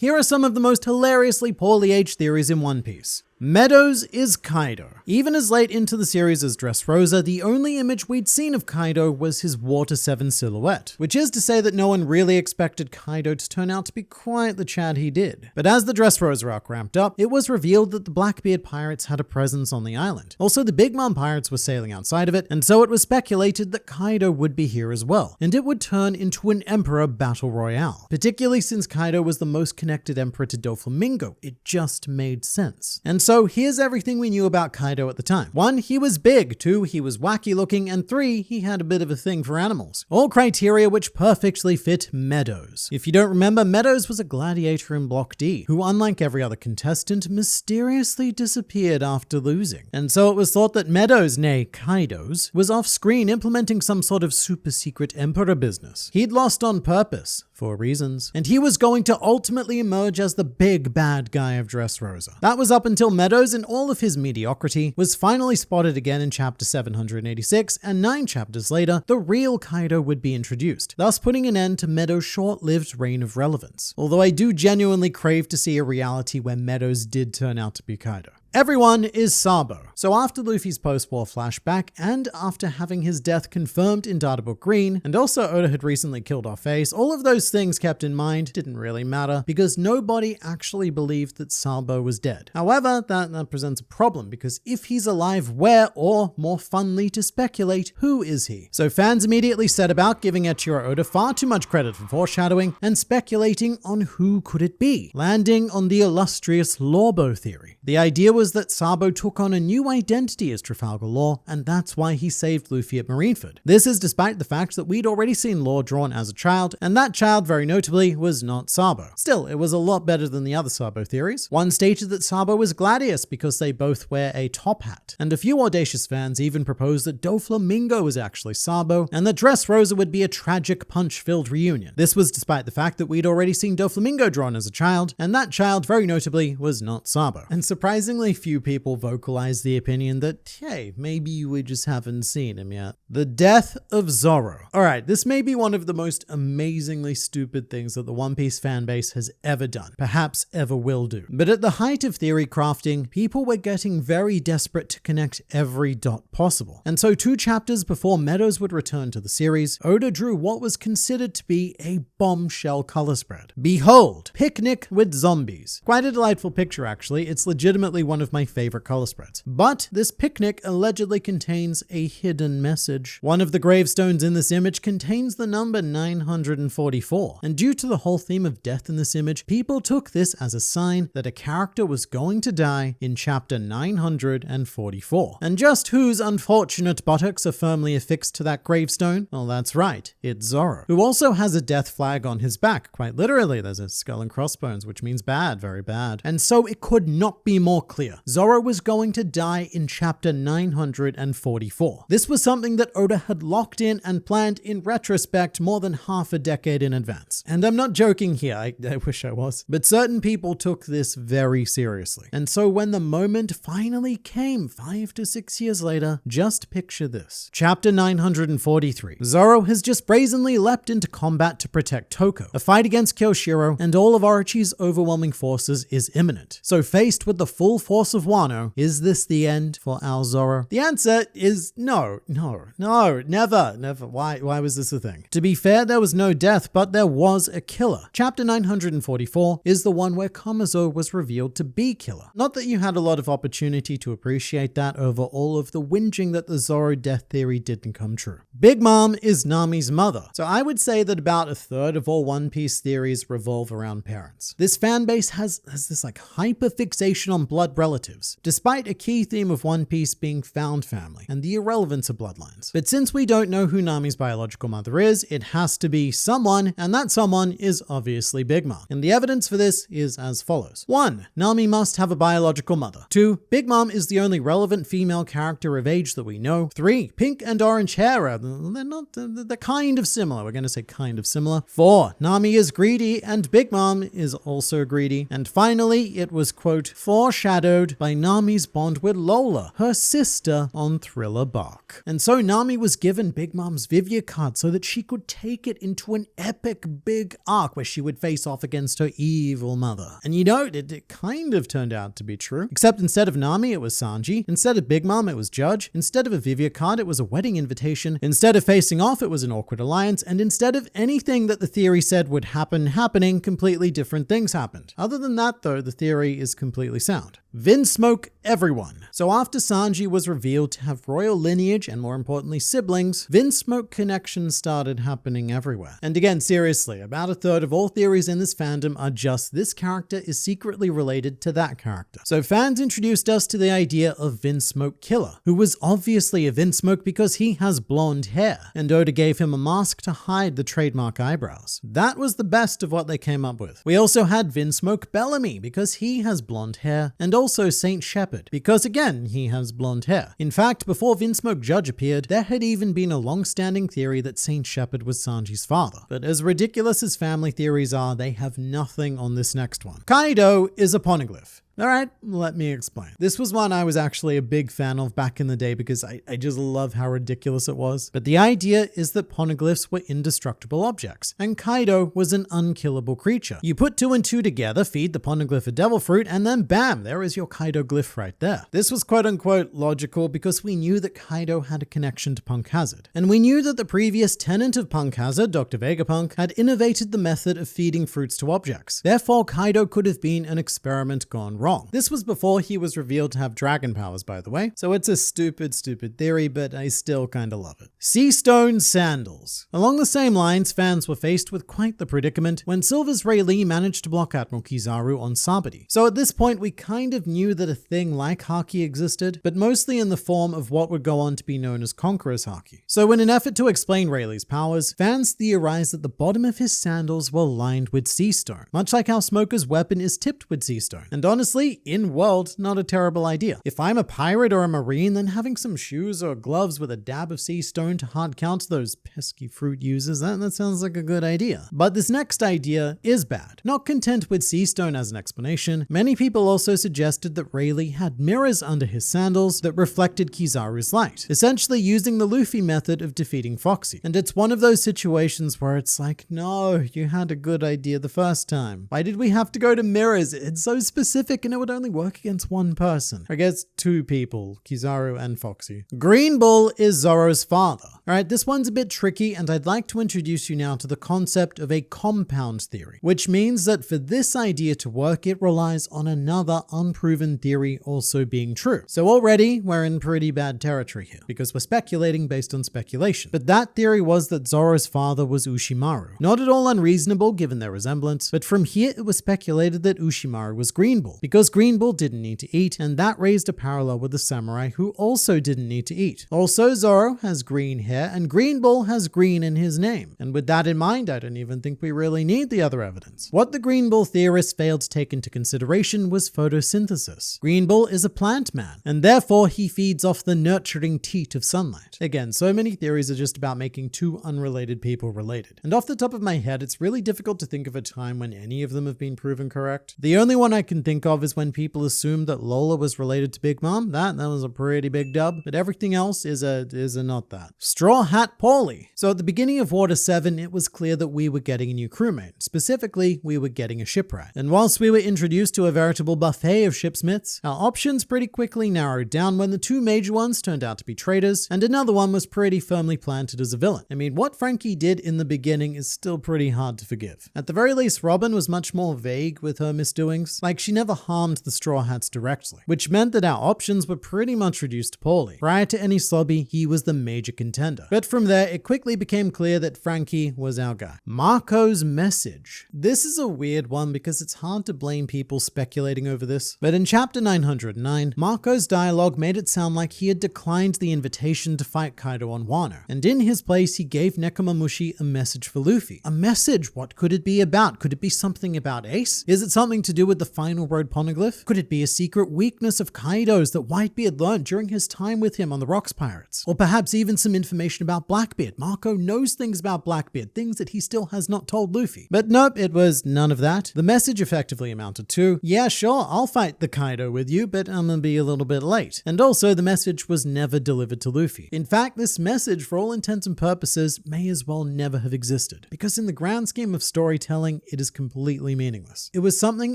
Here are some of the most hilariously poorly aged theories in One Piece. MEADOWS is Kaido. Even as late into the series as DRESSROSA, the only image we'd seen of Kaido was his Water 7 silhouette, which is to say that no one really expected Kaido to turn out to be quite the Chad he did. But as the DRESSROSA arc ramped up, it was revealed that the Blackbeard pirates had a presence on the island. Also, the Big Mom pirates were sailing outside of it, and so it was speculated that Kaido would be here as well, and it would turn into an Emperor Battle Royale. Particularly since Kaido was the most connected Emperor to Doflamingo, it just made sense. And so here's everything we knew about Kaido at the time. 1, he was big. 2, he was wacky looking. And 3, he had a bit of a thing for animals. All criteria which perfectly fit MEADOWS. If you don't remember, MEADOWS was a gladiator in Block D, who unlike every other contestant, mysteriously disappeared after losing. And so it was thought that MEADOWS, nay Kaido's, was off screen implementing some sort of super secret emperor business. He'd lost on purpose, for reasons, and he was going to ultimately emerge as the big bad guy of DRESSROSA. That was up until MEADOWS, in all of his mediocrity, was finally spotted again in chapter 786, and 9 chapters later, the real Kaido would be introduced, thus putting an end to MEADOWS' short-lived reign of relevance. Although I do genuinely crave to see a reality where MEADOWS did turn out to be Kaido. Everyone is Sabo. So after Luffy's post-war flashback, and after having his death confirmed in Databook Green, and also Oda had recently killed off Ace, all of those things kept in mind didn't really matter because nobody actually believed that Sabo was dead. However, that presents a problem because if he's alive, where, or more funly to speculate, who is he? So fans immediately set about giving Eiichiro Oda far too much credit for foreshadowing and speculating on who could it be, landing on the illustrious Lawbo theory. The idea was that Sabo took on a new identity as Trafalgar Law, and that's why he saved Luffy at Marineford. This is despite the fact that we'd already seen Law drawn as a child, and that child, very notably, was not Sabo. Still, it was a lot better than the other Sabo theories. One stated that Sabo was Gladius because they both wear a top hat, and a few audacious fans even proposed that Doflamingo was actually Sabo, and that DRESSROSA would be a tragic punch-filled reunion. This was despite the fact that we'd already seen Doflamingo drawn as a child, and that child, very notably, was not Sabo. And surprisingly few people vocalized the opinion that, hey, maybe we just haven't seen him yet. The death of ZORO. Alright, this may be one of the most amazingly stupid things that the One Piece fanbase has ever done, perhaps ever will do. But at the height of theory crafting, people were getting very desperate to connect every dot possible. And so 2 chapters before MEADOWS would return to the series, Oda drew what was considered to be a bombshell color spread. Behold, Picnic with Zombies. Quite a delightful picture actually, it's legitimately one of my favorite color spreads. But this picnic allegedly contains a hidden message. One of the gravestones in this image contains the number 944, and due to the whole theme of death in this image, people took this as a sign that a character was going to die in chapter 944. And just whose unfortunate buttocks are firmly affixed to that gravestone? Well, that's right, it's ZORO, who also has a death flag on his back. Quite literally, there's a skull and crossbones, which means bad, very bad. And so it could not be more clear. ZORO was going to die in chapter 944. This was something that Oda had locked in and planned in retrospect more than half a decade in advance. And I'm not joking here, I wish I was. But certain people took this very seriously. And so when the moment finally came 5 to 6 years later, just picture this. Chapter 943. ZORO has just brazenly leapt into combat to protect Toko. A fight against Kyoshiro and all of Orochi's overwhelming forces is imminent. So faced with the full force of Wano, is this the end for our ZORO? The answer is no, never. Why was this a thing? To be fair, there was no death, but there was a killer. Chapter 944 is the one where Kamazo was revealed to be killer. Not that you had a lot of opportunity to appreciate that over all of the whinging that the ZORO death theory didn't come true. Big Mom is Nami's mother, so I would say that about a third of all One Piece theories revolve around parents. This fan base has this like hyper fixation on blood relatives, despite a key theme of One Piece being found family and the irrelevance of bloodlines. But since we don't know who Nami's biological mother is, it has to be someone, and that someone is obviously Big Mom. And the evidence for this is as follows. 1. Nami must have a biological mother. 2. Big Mom is the only relevant female character of age that we know. 3. Pink and orange hair are, they're kind of similar. We're going to say kind of similar. 4. Nami is greedy and Big Mom is also greedy. And finally, it was, quote, foreshadowed foreshadowed by Nami's bond with Lola, her sister on Thriller Bark. And so Nami was given Big Mom's Vivia card so that she could take it into an epic big arc where she would face off against her evil mother. And you know, it kind of turned out to be true. Except instead of Nami, it was Sanji. Instead of Big Mom, it was Judge. Instead of a Vivia card, it was a wedding invitation. Instead of facing off, it was an awkward alliance. And instead of anything that the theory said would happen happening, completely different things happened. Other than that, though, the theory is completely sound. VINSMOKE everyone. So after Sanji was revealed to have royal lineage and more importantly siblings, VINSMOKE connections started happening everywhere. And again, seriously, about a third of all theories in this fandom are just this character is secretly related to that character. So fans introduced us to the idea of VINSMOKE Killer, who was obviously a VINSMOKE because he has blonde hair, and Oda gave him a mask to hide the trademark eyebrows. That was the best of what they came up with. We also had VINSMOKE Bellamy because he has blonde hair, and also Saint Shepard, because again, he has blonde hair. In fact, before VINSMOKE Judge appeared, there had even been a long-standing theory that Saint Shepard was Sanji's father. But as ridiculous as family theories are, they have nothing on this next one. KAIDO is a poneglyph. Alright, let me explain. This was one I was actually a big fan of back in the day because I just love how ridiculous it was. But the idea is that poneglyphs were indestructible objects, and KAIDO was an unkillable creature. You put 2 and 2 together, feed the poneglyph a devil fruit, and then bam, there is your KAIDO glyph right there. This was quote-unquote logical because we knew that KAIDO had a connection to Punk Hazard. And we knew that the previous tenant of Punk Hazard, Dr. Vegapunk, had innovated the method of feeding fruits to objects. Therefore, KAIDO could have been an experiment gone wrong. This was before he was revealed to have dragon powers, by the way, so it's a stupid theory, but I still kinda love it. SEASTONE sandals. Along the same lines, fans were faced with quite the predicament when Silver's Rayleigh managed to block Admiral Kizaru on Sabati. So at this point, we kind of knew that a thing like Haki existed, but mostly in the form of what would go on to be known as Conqueror's Haki. So in an effort to explain Rayleigh's powers, fans theorized that the bottom of his sandals were lined with sea stone, much like how Smoker's weapon is tipped with sea stone. And honestly, in world, not a terrible idea. If I'm a pirate or a marine, then having some shoes or gloves with a dab of sea stone to hard count those pesky fruit users, that sounds like a good idea. But this next idea is bad. Not content with sea stone as an explanation, many people also suggested that Rayleigh had mirrors under his sandals that reflected Kizaru's light, essentially using the Luffy method of defeating Foxy. And it's one of those situations where it's like, no, you had a good idea the first time. Why did we have to go to mirrors? It's so specific and it would only work against one person. I guess 2 people, Kizaru and Foxy. Green Bull is Zoro's father. Alright, this one's a bit tricky and I'd like to introduce you now to the concept of a compound theory, which means that for this idea to work, it relies on another unproven theory also being true. So already we're in pretty bad territory here because we're speculating based on speculation. But that theory was that Zoro's father was Ushimaru. Not at all unreasonable given their resemblance, but from here it was speculated that Ushimaru was Green Bull because Green Bull didn't need to eat, and that raised a parallel with the samurai who also didn't need to eat. Also, Zoro has green hair, and Green Bull has green in his name. And with that in mind, I don't even think we really need the other evidence. What the Green Bull theorists failed to take into consideration was photosynthesis. Green Bull is a plant man, and therefore he feeds off the nurturing teat of sunlight. Again, so many theories are just about making 2 unrelated people related. And off the top of my head, it's really difficult to think of a time when any of them have been proven correct. The only one I can think of is when people assumed that Lola was related to Big Mom. That was a pretty big dub, but everything else is a not that. Straw Hat Paulie. So at the beginning of Water 7, it was clear that we were getting a new crewmate. Specifically, we were getting a shipwright. And whilst we were introduced to a veritable buffet of shipsmiths, our options pretty quickly narrowed down when the 2 major ones turned out to be traitors, and another one was pretty firmly planted as a villain. I mean, what Frankie did in the beginning is still pretty hard to forgive. At the very least, Robin was much more vague with her misdoings. Like, she never harmed the Straw Hats directly, which meant that our options were pretty much reduced to Paulie. Prior to any slobby, he was the major contender. But from there, it quickly became clear that Frankie was our guy. Marco's message. This is a weird one because it's hard to blame people speculating over this. But in chapter 909, Marco's dialogue made it sound like he had declined the invitation to fight Kaido on Wano. And in his place, he gave Nekomamushi a message for Luffy. A message? What could it be about? Could it be something about Ace? Is it something to do with the final road poneglyph? Could it be a secret weakness of Kaido's that Whitebeard learned during his time with him on the Rocks Pirates? Or perhaps even some information about Blackbeard. Marco knows things about Blackbeard, things that he still has not told Luffy. But nope, it was none of that. The message effectively amounted to, yeah, sure, I'll fight the Kaido with you, but I'm gonna be a little bit late. And also, the message was never delivered to Luffy. In fact, this message, for all intents and purposes, may as well never have existed, because in the grand scheme of storytelling, it is completely meaningless. It was something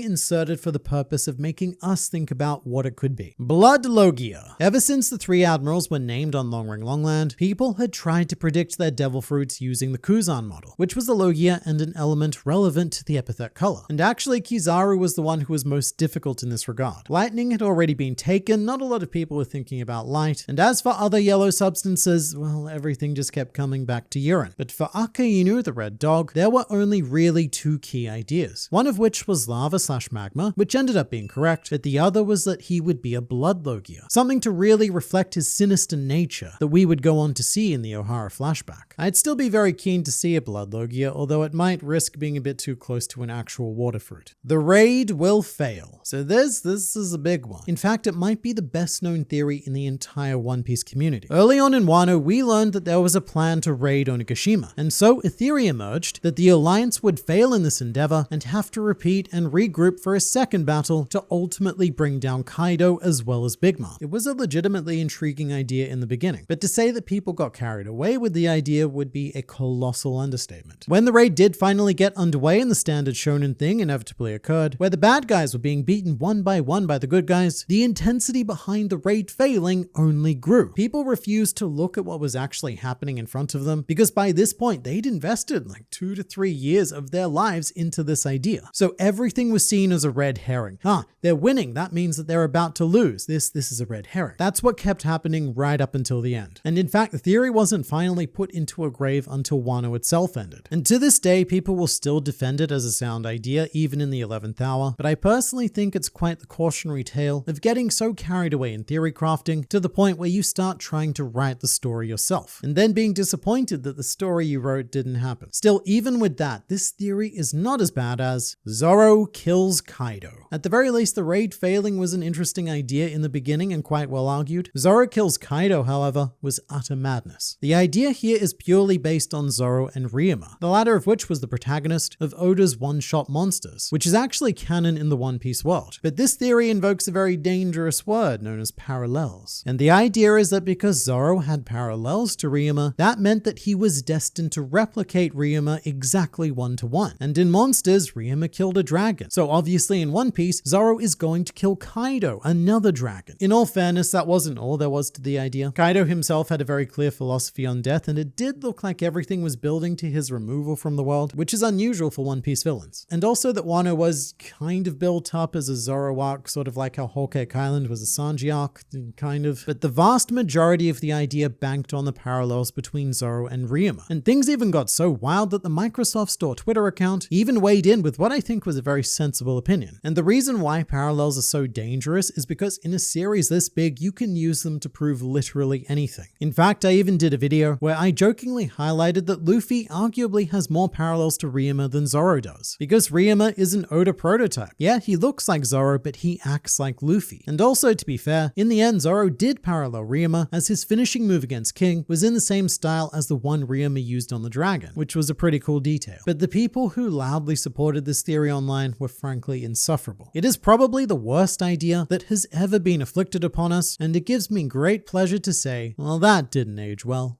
inserted for the purpose of making us think about what it could be. Blood Logia. Ever since the three admirals were named on Long Ring Longland, people had tried to predict their devil fruits using the Kuzan model, which was a Logia and an element relevant to the epithet color. And actually, Kizaru was the one who was most difficult in this regard. Lightning had already been taken, not a lot of people were thinking about light, and as for other yellow substances, well, everything just kept coming back to urine. But for Akainu, the red dog, there were only really two key ideas, one of which was lava/magma, which ended up being correct, but the other was that he would be a blood Logia, something to really reflect his sinister nature that we would go on to see in the Ohara flashback. I'd still be very keen to see a blood Logia, although it might risk being a bit too close to an actual water fruit. The raid will fail. So this is a big one. In fact, it might be the best known theory in the entire One Piece community. Early on in Wano, we learned that there was a plan to raid Onigashima, and so a theory emerged that the Alliance would fail in this endeavor and have to repeat and regroup for a second battle to ultimately bring down Kaido as well as Big Mom. It was a legitimately intriguing idea in the beginning, but to say that people got carried away with the idea would be a colossal understatement. When the raid did finally get underway and the standard shonen thing inevitably occurred, where the bad guys were being beaten one by the good guys, the intensity behind the raid failing only grew. People refused to look at what was actually happening in front of them because by this point they'd invested like 2 to 3 years of their lives into this idea. So everything was seen as a red herring. They're winning. That means that they're about to lose. This is a red herring. That's what kept happening right up until the end. And in fact, the theory wasn't finally put into a grave until Wano itself ended. And to this day, people will still defend it as a sound idea, even in the 11th hour. But I personally think it's quite the cautionary tale of getting so carried away in theory crafting to the point where you start trying to write the story yourself, and then being disappointed that the story you wrote didn't happen. Still, even with that, this theory is not as bad as ZORO kills Kaido. At the very least, the raid failing was an interesting idea in the beginning and quite well argued. ZORO kills Kaido, however, was utter madness. The idea here is purely based on Zoro and Ryuma, the latter of which was the protagonist of Oda's one-shot Monsters, which is actually canon in the One Piece world. But this theory invokes a very dangerous word known as parallels. And the idea is that because Zoro had parallels to Ryuma, that meant that he was destined to replicate Ryuma exactly 1-to-1. And in Monsters, Ryuma killed a dragon. So obviously in One Piece, Zoro is going to kill Kaido, another dragon. In all fairness, that wasn't all there was to the idea. Kaido himself had a very clear philosophy on death, and it did look like everything was building to his removal from the world, which is unusual for One Piece villains. And also that Wano was kind of built up as a Zoro arc, sort of like how Whole Cake Island was a Sanji arc, kind of. But the vast majority of the idea banked on the parallels between Zoro and Ryuma. And things even got so wild that the Microsoft Store Twitter account even weighed in with what I think was a very sensible opinion. And the reason why parallels are so dangerous is because in a series this big, you can use them to prove literally anything. In fact, I even did a video where I jokingly highlighted that Luffy arguably has more parallels to Ryuma than Zoro does, because Ryuma is an Oda prototype. Yeah, he looks like Zoro, but he acts like Luffy. And also, to be fair, in the end, Zoro did parallel Ryuma, as his finishing move against King was in the same style as the one Ryuma used on the dragon, which was a pretty cool detail. But the people who loudly supported this theory online were frankly insufferable. It is probably the worst idea that has ever been afflicted upon us, and it gives me great pleasure to say, well, that didn't age well.